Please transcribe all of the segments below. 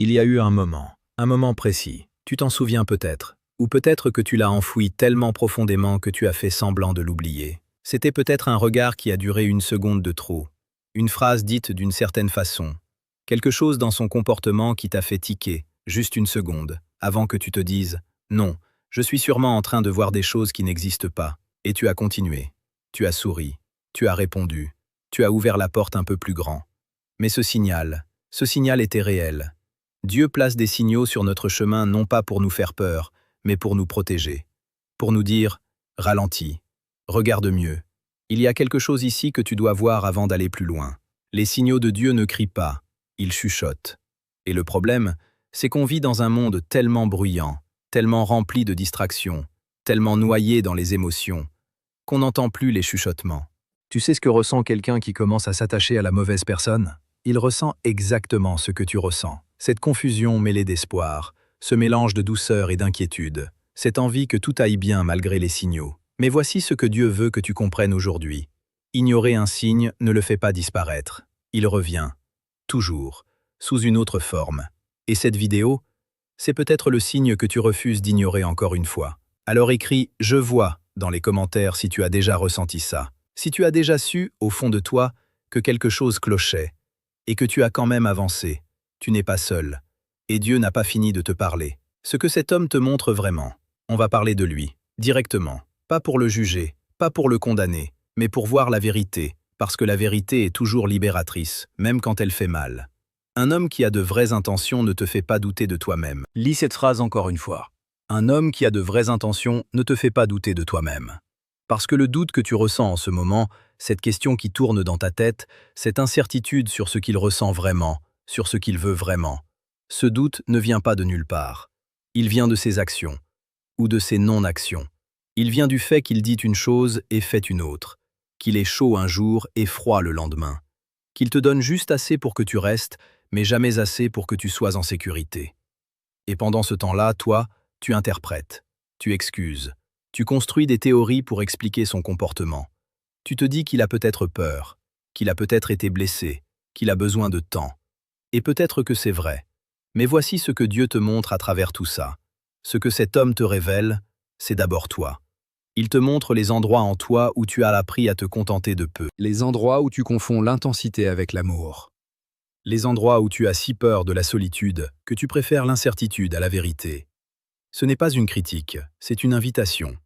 Il y a eu un moment précis, tu t'en souviens peut-être, ou peut-être que tu l'as enfoui tellement profondément que tu as fait semblant de l'oublier. C'était peut-être un regard qui a duré une seconde de trop, une phrase dite d'une certaine façon, quelque chose dans son comportement qui t'a fait tiquer, juste une seconde, avant que tu te dises « Non, je suis sûrement en train de voir des choses qui n'existent pas », et tu as continué, tu as souri, tu as répondu, tu as ouvert la porte un peu plus grand. Mais ce signal était réel. Dieu place des signaux sur notre chemin non pas pour nous faire peur, mais pour nous protéger. Pour nous dire « Ralentis, regarde mieux. Il y a quelque chose ici que tu dois voir avant d'aller plus loin. » Les signaux de Dieu ne crient pas, ils chuchotent. Et le problème, c'est qu'on vit dans un monde tellement bruyant, tellement rempli de distractions, tellement noyé dans les émotions, qu'on n'entend plus les chuchotements. Tu sais ce que ressent quelqu'un qui commence à s'attacher à la mauvaise personne? Il ressent exactement ce que tu ressens. Cette confusion mêlée d'espoir, ce mélange de douceur et d'inquiétude, cette envie que tout aille bien malgré les signaux. Mais voici ce que Dieu veut que tu comprennes aujourd'hui. Ignorer un signe ne le fait pas disparaître. Il revient, toujours, sous une autre forme. Et cette vidéo, c'est peut-être le signe que tu refuses d'ignorer encore une fois. Alors écris « Je vois » dans les commentaires si tu as déjà ressenti ça. Si tu as déjà su, au fond de toi, que quelque chose clochait, et que tu as quand même avancé, tu n'es pas seul. Et Dieu n'a pas fini de te parler. Ce que cet homme te montre vraiment, on va parler de lui, directement. Pas pour le juger, pas pour le condamner, mais pour voir la vérité, parce que la vérité est toujours libératrice, même quand elle fait mal. Un homme qui a de vraies intentions ne te fait pas douter de toi-même. Lis cette phrase encore une fois. Un homme qui a de vraies intentions ne te fait pas douter de toi-même. Parce que le doute que tu ressens en ce moment, cette question qui tourne dans ta tête, cette incertitude sur ce qu'il ressent vraiment, sur ce qu'il veut vraiment, ce doute ne vient pas de nulle part. Il vient de ses actions, ou de ses non-actions. Il vient du fait qu'il dit une chose et fait une autre, qu'il est chaud un jour et froid le lendemain, qu'il te donne juste assez pour que tu restes, mais jamais assez pour que tu sois en sécurité. Et pendant ce temps-là, toi, tu interprètes, tu excuses, tu construis des théories pour expliquer son comportement. Tu te dis qu'il a peut-être peur, qu'il a peut-être été blessé, qu'il a besoin de temps. Et peut-être que c'est vrai. Mais voici ce que Dieu te montre à travers tout ça. Ce que cet homme te révèle, c'est d'abord toi. Il te montre les endroits en toi où tu as appris à te contenter de peu. Les endroits où tu confonds l'intensité avec l'amour. Les endroits où tu as si peur de la solitude que tu préfères l'incertitude à la vérité. Ce n'est pas une critique, c'est une invitation.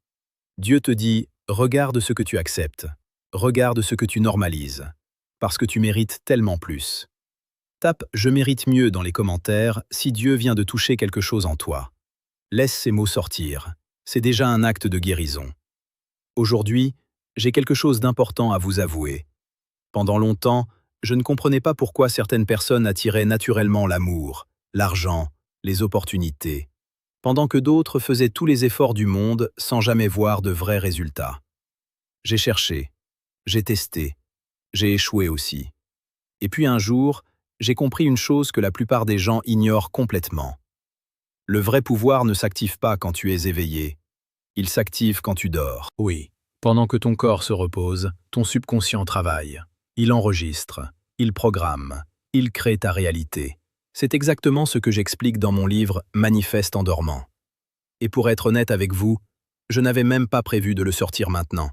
Dieu te dit « Regarde ce que tu acceptes, regarde ce que tu normalises, parce que tu mérites tellement plus. » Tape « Je mérite mieux » dans les commentaires si Dieu vient de toucher quelque chose en toi. Laisse ces mots sortir, c'est déjà un acte de guérison. Aujourd'hui, j'ai quelque chose d'important à vous avouer. Pendant longtemps, je ne comprenais pas pourquoi certaines personnes attiraient naturellement l'amour, l'argent, les opportunités, pendant que d'autres faisaient tous les efforts du monde sans jamais voir de vrais résultats. J'ai cherché, j'ai testé, j'ai échoué aussi. Et puis un jour, j'ai compris une chose que la plupart des gens ignorent complètement. Le vrai pouvoir ne s'active pas quand tu es éveillé. Il s'active quand tu dors. Oui, pendant que ton corps se repose, ton subconscient travaille. Il enregistre, il programme, il crée ta réalité. C'est exactement ce que j'explique dans mon livre « Manifeste en dormant ». Et pour être honnête avec vous, je n'avais même pas prévu de le sortir maintenant.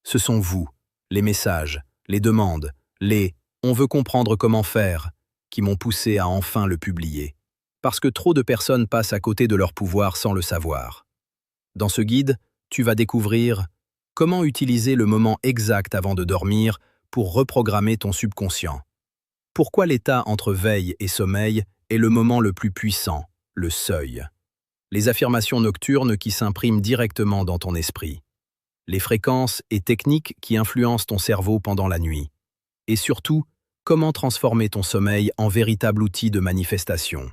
Ce sont vous, les messages, les demandes, les « on veut comprendre comment faire » qui m'ont poussé à enfin le publier. Parce que trop de personnes passent à côté de leur pouvoir sans le savoir. Dans ce guide, tu vas découvrir comment utiliser le moment exact avant de dormir pour reprogrammer ton subconscient. Pourquoi l'état entre veille et sommeil est le moment le plus puissant, le seuil. Les affirmations nocturnes qui s'impriment directement dans ton esprit. Les fréquences et techniques qui influencent ton cerveau pendant la nuit. Et surtout, comment transformer ton sommeil en véritable outil de manifestation.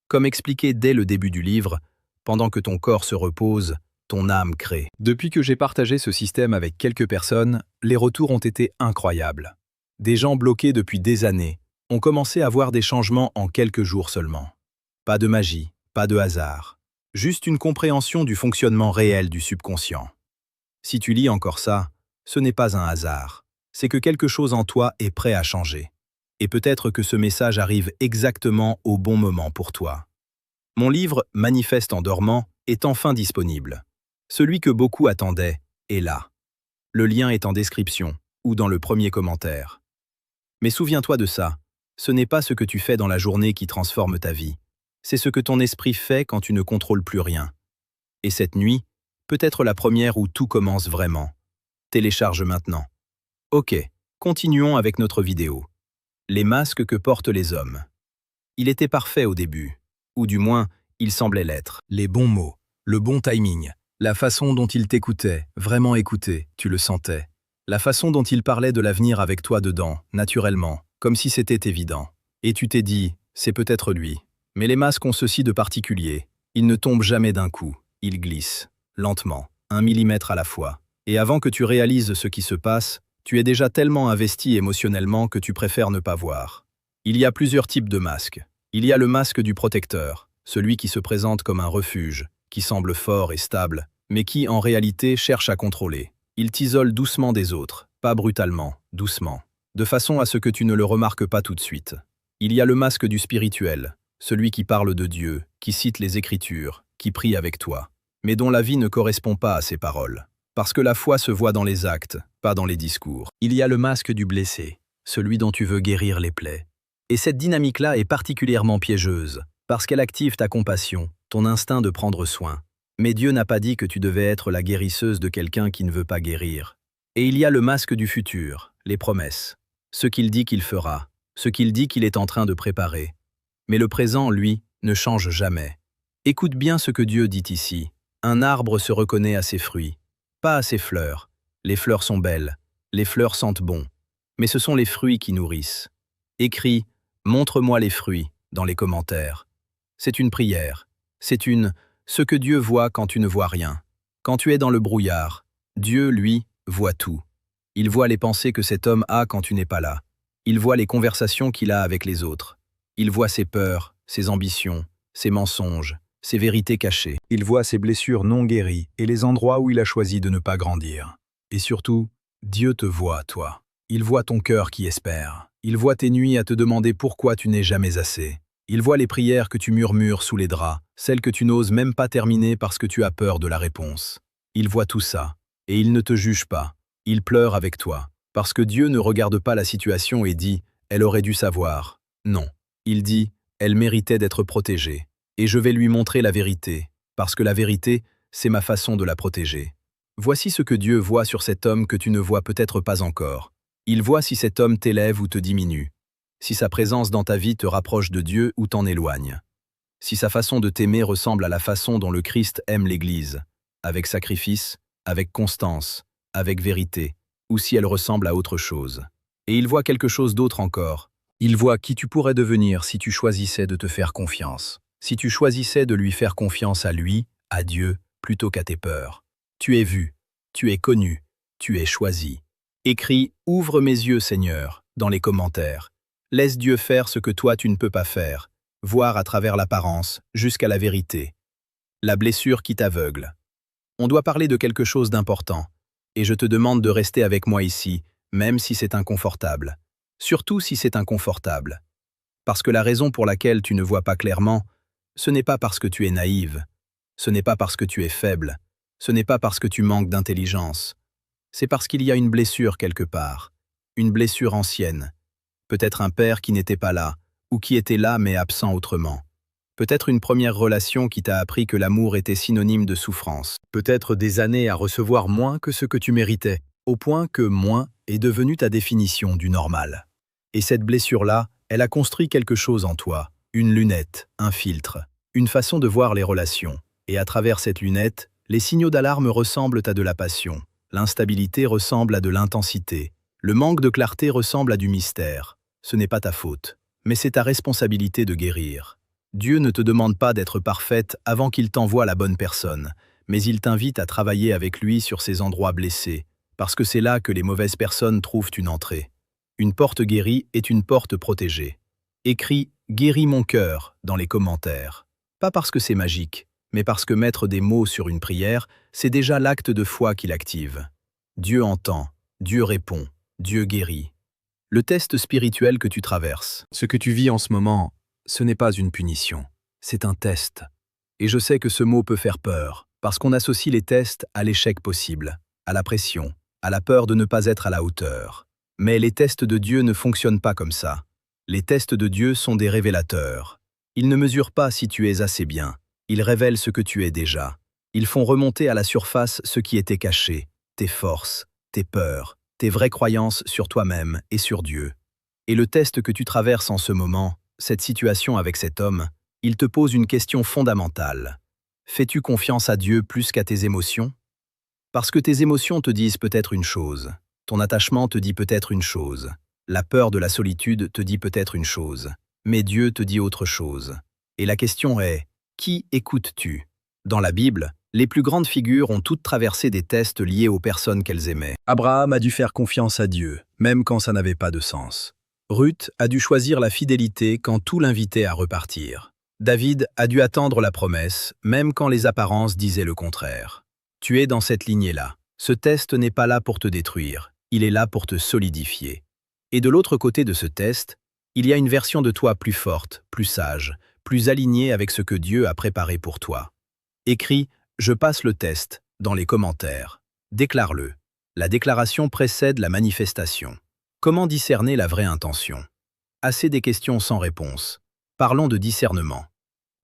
Comme expliqué dès le début du livre, pendant que ton corps se repose, ton âme crée. Depuis que j'ai partagé ce système avec quelques personnes, les retours ont été incroyables. Des gens bloqués depuis des années ont commencé à voir des changements en quelques jours seulement. Pas de magie, pas de hasard. Juste une compréhension du fonctionnement réel du subconscient. Si tu lis encore ça, ce n'est pas un hasard. C'est que quelque chose en toi est prêt à changer. Et peut-être que ce message arrive exactement au bon moment pour toi. Mon livre « Manifeste en dormant » est enfin disponible. Celui que beaucoup attendaient est là. Le lien est en description ou dans le premier commentaire. Mais souviens-toi de ça, ce n'est pas ce que tu fais dans la journée qui transforme ta vie. C'est ce que ton esprit fait quand tu ne contrôles plus rien. Et cette nuit, peut-être la première où tout commence vraiment. Télécharge maintenant. Ok, continuons avec notre vidéo. Les masques que portent les hommes. Il était parfait au début, ou du moins, il semblait l'être. Les bons mots, le bon timing, la façon dont il t'écoutait, vraiment écouté, tu le sentais. La façon dont il parlait de l'avenir avec toi dedans, naturellement, comme si c'était évident. Et tu t'es dit, c'est peut-être lui. Mais les masques ont ceci de particulier. Ils ne tombent jamais d'un coup, ils glissent, lentement, 1 millimètre à la fois. Et avant que tu réalises ce qui se passe, tu es déjà tellement investi émotionnellement que tu préfères ne pas voir. Il y a plusieurs types de masques. Il y a le masque du protecteur, celui qui se présente comme un refuge, qui semble fort et stable, mais qui, en réalité, cherche à contrôler. Il t'isole doucement des autres, pas brutalement, doucement, de façon à ce que tu ne le remarques pas tout de suite. Il y a le masque du spirituel, celui qui parle de Dieu, qui cite les Écritures, qui prie avec toi, mais dont la vie ne correspond pas à ses paroles. Parce que la foi se voit dans les actes, pas dans les discours. Il y a le masque du blessé, celui dont tu veux guérir les plaies. Et cette dynamique-là est particulièrement piégeuse, parce qu'elle active ta compassion, ton instinct de prendre soin. Mais Dieu n'a pas dit que tu devais être la guérisseuse de quelqu'un qui ne veut pas guérir. Et il y a le masque du futur, les promesses, ce qu'il dit qu'il fera, ce qu'il dit qu'il est en train de préparer. Mais le présent, lui, ne change jamais. Écoute bien ce que Dieu dit ici. Un arbre se reconnaît à ses fruits, pas à ses fleurs. Les fleurs sont belles, les fleurs sentent bon, mais ce sont les fruits qui nourrissent. Écris « Montre-moi les fruits » dans les commentaires. C'est une prière, c'est ce que Dieu voit quand tu ne vois rien. Quand tu es dans le brouillard, Dieu, lui, voit tout. Il voit les pensées que cet homme a quand tu n'es pas là. Il voit les conversations qu'il a avec les autres. Il voit ses peurs, ses ambitions, ses mensonges, ses vérités cachées. Il voit ses blessures non guéries et les endroits où il a choisi de ne pas grandir. Et surtout, Dieu te voit, toi. Il voit ton cœur qui espère. Il voit tes nuits à te demander pourquoi tu n'es jamais assez. Il voit les prières que tu murmures sous les draps, celles que tu n'oses même pas terminer parce que tu as peur de la réponse. Il voit tout ça, et il ne te juge pas. Il pleure avec toi, parce que Dieu ne regarde pas la situation et dit « Elle aurait dû savoir ». Non, il dit « Elle méritait d'être protégée, et je vais lui montrer la vérité, parce que la vérité, c'est ma façon de la protéger. » Voici ce que Dieu voit sur cet homme que tu ne vois peut-être pas encore. Il voit si cet homme t'élève ou te diminue, si sa présence dans ta vie te rapproche de Dieu ou t'en éloigne, si sa façon de t'aimer ressemble à la façon dont le Christ aime l'Église, avec sacrifice, avec constance, avec vérité, ou si elle ressemble à autre chose. Et il voit quelque chose d'autre encore. Il voit qui tu pourrais devenir si tu choisissais de te faire confiance, si tu choisissais de lui faire confiance à lui, à Dieu, plutôt qu'à tes peurs. Tu es vu, tu es connu, tu es choisi. Écris « Ouvre mes yeux, Seigneur » dans les commentaires. Laisse Dieu faire ce que toi tu ne peux pas faire, voir à travers l'apparence, jusqu'à la vérité. La blessure qui t'aveugle. On doit parler de quelque chose d'important, et je te demande de rester avec moi ici, même si c'est inconfortable. Surtout si c'est inconfortable. Parce que la raison pour laquelle tu ne vois pas clairement, ce n'est pas parce que tu es naïve, ce n'est pas parce que tu es faible, ce n'est pas parce que tu manques d'intelligence. C'est parce qu'il y a une blessure quelque part, une blessure ancienne. Peut-être un père qui n'était pas là, ou qui était là mais absent autrement. Peut-être une première relation qui t'a appris que l'amour était synonyme de souffrance. Peut-être des années à recevoir moins que ce que tu méritais, au point que moins est devenu ta définition du normal. Et cette blessure-là, elle a construit quelque chose en toi, une lunette, un filtre, une façon de voir les relations. Et à travers cette lunette, les signaux d'alarme ressemblent à de la passion, l'instabilité ressemble à de l'intensité, le manque de clarté ressemble à du mystère. Ce n'est pas ta faute, mais c'est ta responsabilité de guérir. Dieu ne te demande pas d'être parfaite avant qu'il t'envoie la bonne personne, mais il t'invite à travailler avec lui sur ces endroits blessés, parce que c'est là que les mauvaises personnes trouvent une entrée. Une porte guérie est une porte protégée. Écris « Guéris mon cœur » dans les commentaires. Pas parce que c'est magique, mais parce que mettre des mots sur une prière, c'est déjà l'acte de foi qu'il active. Dieu entend, Dieu répond, Dieu guérit. Le test spirituel que tu traverses, ce que tu vis en ce moment, ce n'est pas une punition, c'est un test. Et je sais que ce mot peut faire peur, parce qu'on associe les tests à l'échec possible, à la pression, à la peur de ne pas être à la hauteur. Mais les tests de Dieu ne fonctionnent pas comme ça. Les tests de Dieu sont des révélateurs. Ils ne mesurent pas si tu es assez bien, ils révèlent ce que tu es déjà. Ils font remonter à la surface ce qui était caché, tes forces, tes peurs, tes vraies croyances sur toi-même et sur Dieu. Et le test que tu traverses en ce moment, cette situation avec cet homme, il te pose une question fondamentale. Fais-tu confiance à Dieu plus qu'à tes émotions? Parce que tes émotions te disent peut-être une chose, ton attachement te dit peut-être une chose, la peur de la solitude te dit peut-être une chose, mais Dieu te dit autre chose. Et la question est, qui écoutes-tu? Dans la Bible, les plus grandes figures ont toutes traversé des tests liés aux personnes qu'elles aimaient. Abraham a dû faire confiance à Dieu, même quand ça n'avait pas de sens. Ruth a dû choisir la fidélité quand tout l'invitait à repartir. David a dû attendre la promesse, même quand les apparences disaient le contraire. Tu es dans cette lignée-là. Ce test n'est pas là pour te détruire, il est là pour te solidifier. Et de l'autre côté de ce test, il y a une version de toi plus forte, plus sage, plus alignée avec ce que Dieu a préparé pour toi. Écris « Je passe le test » dans les commentaires. Déclare-le. La déclaration précède la manifestation. Comment discerner la vraie intention? Assez des questions sans réponse. Parlons de discernement.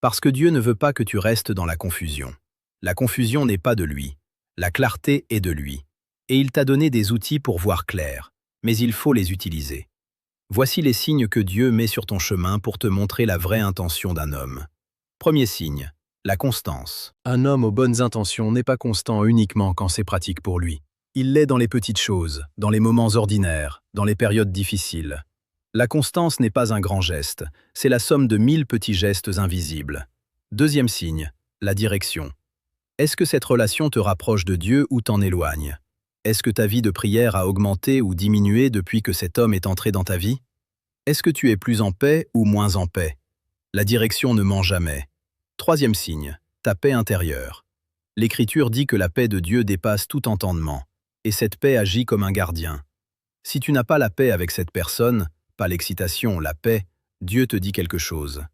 Parce que Dieu ne veut pas que tu restes dans la confusion. La confusion n'est pas de lui. La clarté est de lui. Et il t'a donné des outils pour voir clair, mais il faut les utiliser. Voici les signes que Dieu met sur ton chemin pour te montrer la vraie intention d'un homme. Premier signe, la constance. Un homme aux bonnes intentions n'est pas constant uniquement quand c'est pratique pour lui. Il l'est dans les petites choses, dans les moments ordinaires, dans les périodes difficiles. La constance n'est pas un grand geste, c'est la somme de 1000 petits gestes invisibles. Deuxième signe, la direction. Est-ce que cette relation te rapproche de Dieu ou t'en éloigne? Est-ce que ta vie de prière a augmenté ou diminué depuis que cet homme est entré dans ta vie? Est-ce que tu es plus en paix ou moins en paix? La direction ne ment jamais. Troisième signe, ta paix intérieure. L'Écriture dit que la paix de Dieu dépasse tout entendement, et cette paix agit comme un gardien. Si tu n'as pas la paix avec cette personne, pas l'excitation, la paix, Dieu te dit quelque chose.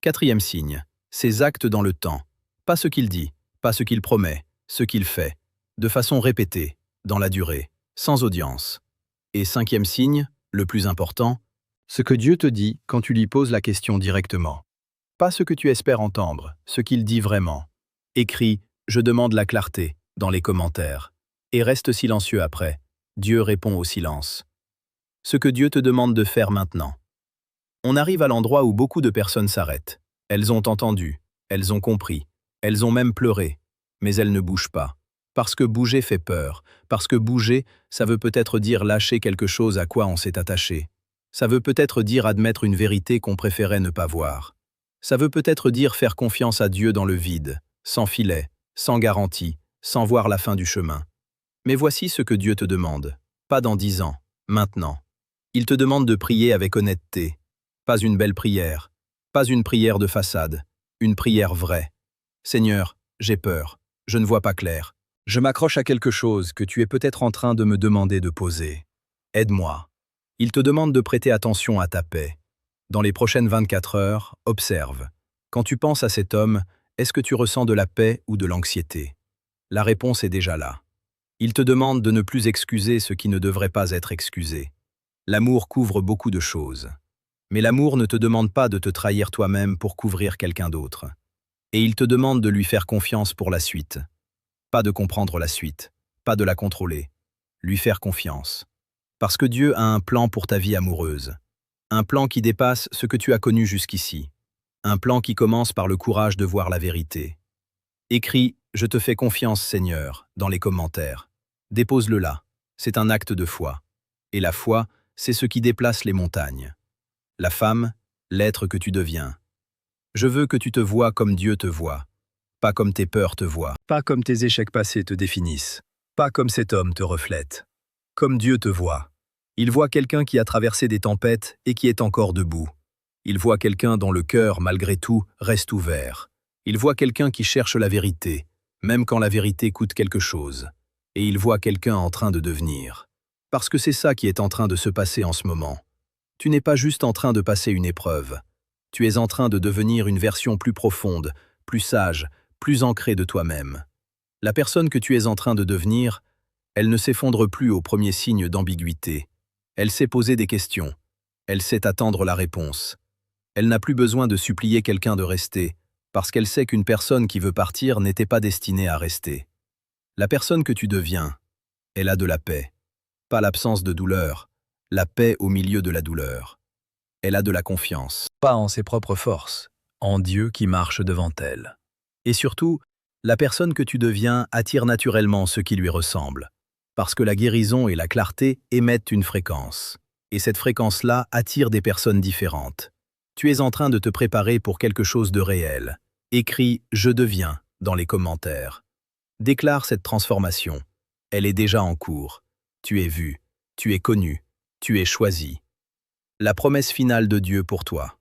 Quatrième signe, ses actes dans le temps. Pas ce qu'il dit, pas ce qu'il promet, ce qu'il fait, de façon répétée, dans la durée, sans audience. Et cinquième signe, le plus important, ce que Dieu te dit quand tu lui poses la question directement. Pas ce que tu espères entendre, ce qu'il dit vraiment. Écris « Je demande la clarté » dans les commentaires. Et reste silencieux après. Dieu répond au silence. Ce que Dieu te demande de faire maintenant. On arrive à l'endroit où beaucoup de personnes s'arrêtent. Elles ont entendu, elles ont compris, elles ont même pleuré, mais elles ne bougent pas. Parce que bouger fait peur, parce que bouger, ça veut peut-être dire lâcher quelque chose à quoi on s'est attaché. Ça veut peut-être dire admettre une vérité qu'on préférait ne pas voir. Ça veut peut-être dire faire confiance à Dieu dans le vide, sans filet, sans garantie, sans voir la fin du chemin. Mais voici ce que Dieu te demande, pas dans 10 ans, maintenant. Il te demande de prier avec honnêteté. Pas une belle prière, pas une prière de façade, une prière vraie. Seigneur, j'ai peur, je ne vois pas clair. Je m'accroche à quelque chose que tu es peut-être en train de me demander de poser. Aide-moi. Il te demande de prêter attention à ta paix. Dans les prochaines 24 heures, observe. Quand tu penses à cet homme, est-ce que tu ressens de la paix ou de l'anxiété? La réponse est déjà là. Il te demande de ne plus excuser ce qui ne devrait pas être excusé. L'amour couvre beaucoup de choses. Mais l'amour ne te demande pas de te trahir toi-même pour couvrir quelqu'un d'autre. Et il te demande de lui faire confiance pour la suite. Pas de comprendre la suite, pas de la contrôler. Lui faire confiance. Parce que Dieu a un plan pour ta vie amoureuse. Un plan qui dépasse ce que tu as connu jusqu'ici. Un plan qui commence par le courage de voir la vérité. Écris « Je te fais confiance, Seigneur » dans les commentaires. Dépose-le là. C'est un acte de foi. Et la foi, c'est ce qui déplace les montagnes. La femme, l'être que tu deviens. Je veux que tu te vois comme Dieu te voit. Pas comme tes peurs te voient. Pas comme tes échecs passés te définissent. Pas comme cet homme te reflète. Comme Dieu te voit. Il voit quelqu'un qui a traversé des tempêtes et qui est encore debout. Il voit quelqu'un dont le cœur, malgré tout, reste ouvert. Il voit quelqu'un qui cherche la vérité, même quand la vérité coûte quelque chose. Et il voit quelqu'un en train de devenir. Parce que c'est ça qui est en train de se passer en ce moment. Tu n'es pas juste en train de passer une épreuve. Tu es en train de devenir une version plus profonde, plus sage, plus ancrée de toi-même. La personne que tu es en train de devenir, elle ne s'effondre plus au premier signe d'ambiguïté. Elle sait poser des questions. Elle sait attendre la réponse. Elle n'a plus besoin de supplier quelqu'un de rester, parce qu'elle sait qu'une personne qui veut partir n'était pas destinée à rester. La personne que tu deviens, elle a de la paix. Pas l'absence de douleur, la paix au milieu de la douleur. Elle a de la confiance. Pas en ses propres forces, en Dieu qui marche devant elle. Et surtout, la personne que tu deviens attire naturellement ce qui lui ressemble, parce que la guérison et la clarté émettent une fréquence. Et cette fréquence-là attire des personnes différentes. Tu es en train de te préparer pour quelque chose de réel. Écris « Je deviens » dans les commentaires. Déclare cette transformation. Elle est déjà en cours. Tu es vu, tu es connu, tu es choisi. La promesse finale de Dieu pour toi.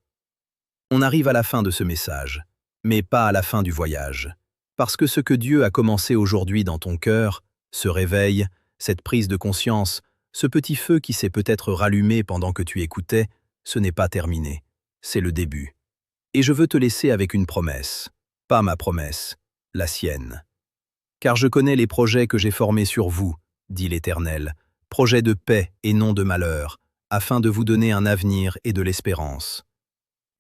On arrive à la fin de ce message, mais pas à la fin du voyage. Parce que ce que Dieu a commencé aujourd'hui dans ton cœur, ce réveil, cette prise de conscience, ce petit feu qui s'est peut-être rallumé pendant que tu écoutais, ce n'est pas terminé. C'est le début. Et je veux te laisser avec une promesse. Pas ma promesse, la sienne. Car je connais les projets que j'ai formés sur vous, dit l'Éternel, projets de paix et non de malheur, afin de vous donner un avenir et de l'espérance.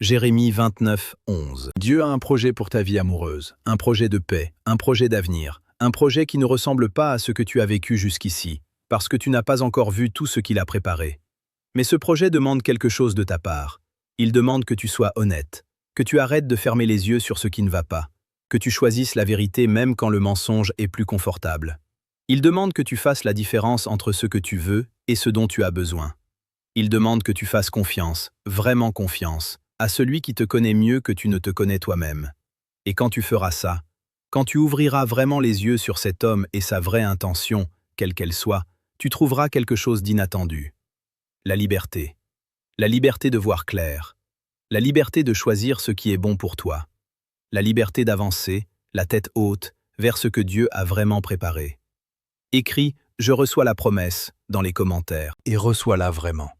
Jérémie 29, 11. Dieu a un projet pour ta vie amoureuse, un projet de paix, un projet d'avenir, un projet qui ne ressemble pas à ce que tu as vécu jusqu'ici, parce que tu n'as pas encore vu tout ce qu'il a préparé. Mais ce projet demande quelque chose de ta part. Il demande que tu sois honnête, que tu arrêtes de fermer les yeux sur ce qui ne va pas, que tu choisisses la vérité même quand le mensonge est plus confortable. Il demande que tu fasses la différence entre ce que tu veux et ce dont tu as besoin. Il demande que tu fasses confiance, vraiment confiance, à celui qui te connaît mieux que tu ne te connais toi-même. Et quand tu feras ça, quand tu ouvriras vraiment les yeux sur cet homme et sa vraie intention, quelle qu'elle soit, tu trouveras quelque chose d'inattendu. La liberté. La liberté de voir clair. La liberté de choisir ce qui est bon pour toi. La liberté d'avancer, la tête haute, vers ce que Dieu a vraiment préparé. Écris « Je reçois la promesse » dans les commentaires et reçois-la vraiment.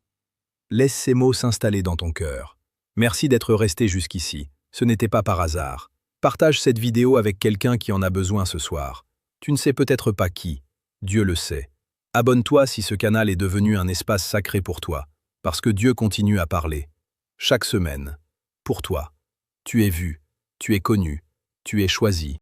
Laisse ces mots s'installer dans ton cœur. Merci d'être resté jusqu'ici. Ce n'était pas par hasard. Partage cette vidéo avec quelqu'un qui en a besoin ce soir. Tu ne sais peut-être pas qui. Dieu le sait. Abonne-toi si ce canal est devenu un espace sacré pour toi, parce que Dieu continue à parler. Chaque semaine. Pour toi. Tu es vu, tu es connu, tu es choisi.